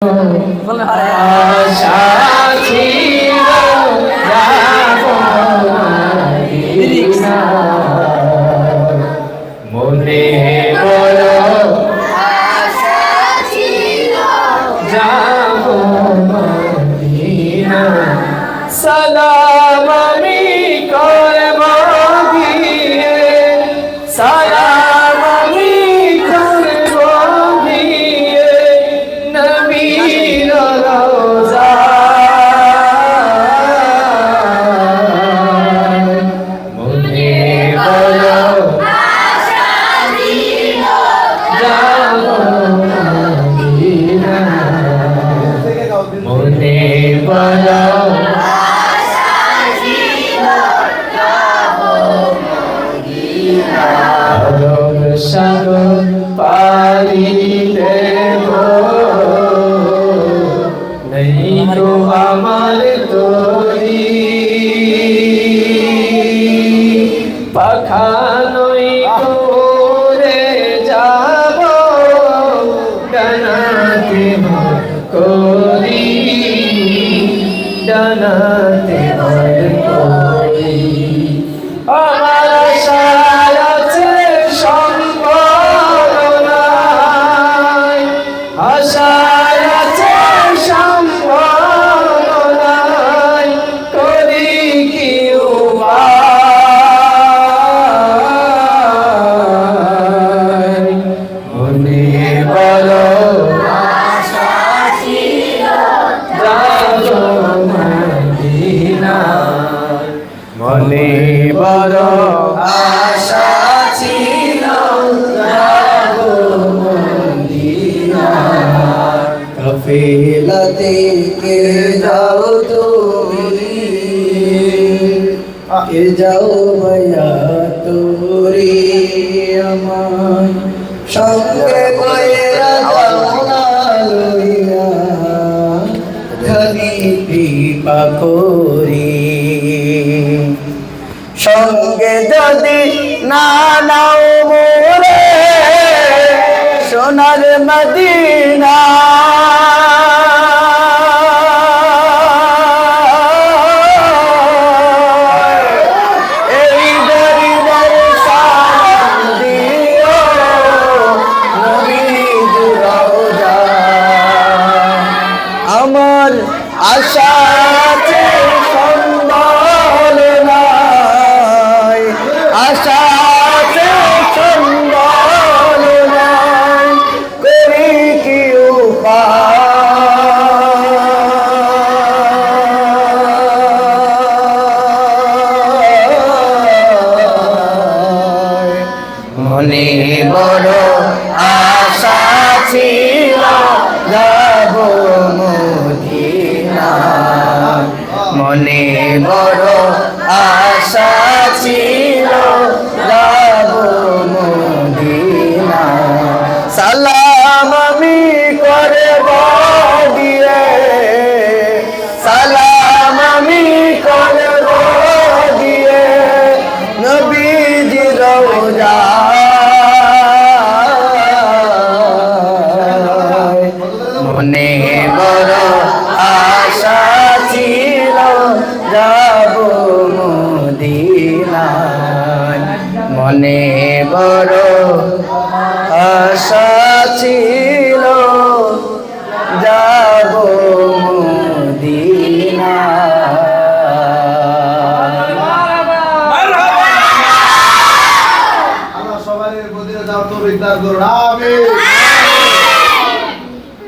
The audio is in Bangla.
আশা ছিল যাব মদিনা, মনে বড় আশা ছিল যাব মদিনা। সালাম আমি করব গিয়ে, সালাম আমি করব গিয়ে নবীর রওজায়। মনে বড় আশা ছিল যাব মদিনা, মনে বড় সাগর পারি দেব, নেই তো আমার তরি পাখানই করে যাব ডানাতে ভর করি, ডানাতে ভর করি। আমার আশা আছে সম্ভাবনায়, আশা আছে সম্ভাবনায়, করি কি উপায়। মনে বড় আশা ছিল যাব মদিনা, মনে বড় আশা ছিল যাব মদিনা। কাফেলাতে কে যাও তুমি, কে যাও মায়া তোরে আমার সঙ্গে কইরা যাও না লইয়া খালি কৃপা করি। সঙ্গে যদি না নাও মোরে সোনার মদিনা, এই গরিবের সালাম দিও নবীর রওজায়। আমার আশা আছে সম্বল নাই, আশা আছে সম্বল নাই, করি কি উপায়। মনে বড় আশা ছিল যাব মদিনা, মনে বড় আশা ছিল যাব মদিনা। সালাম আমি করব দিয়ে, সালাম আমি করব দিয়ে নবীজির রওজায়। মনে বড় আশা ছিল যাব মদিনায়, মনে বড় আশা ছিল যাব মদিনায়। আমরা সবাই মদিনা যাওয়ার তৌফিক দান করুন, আমিন।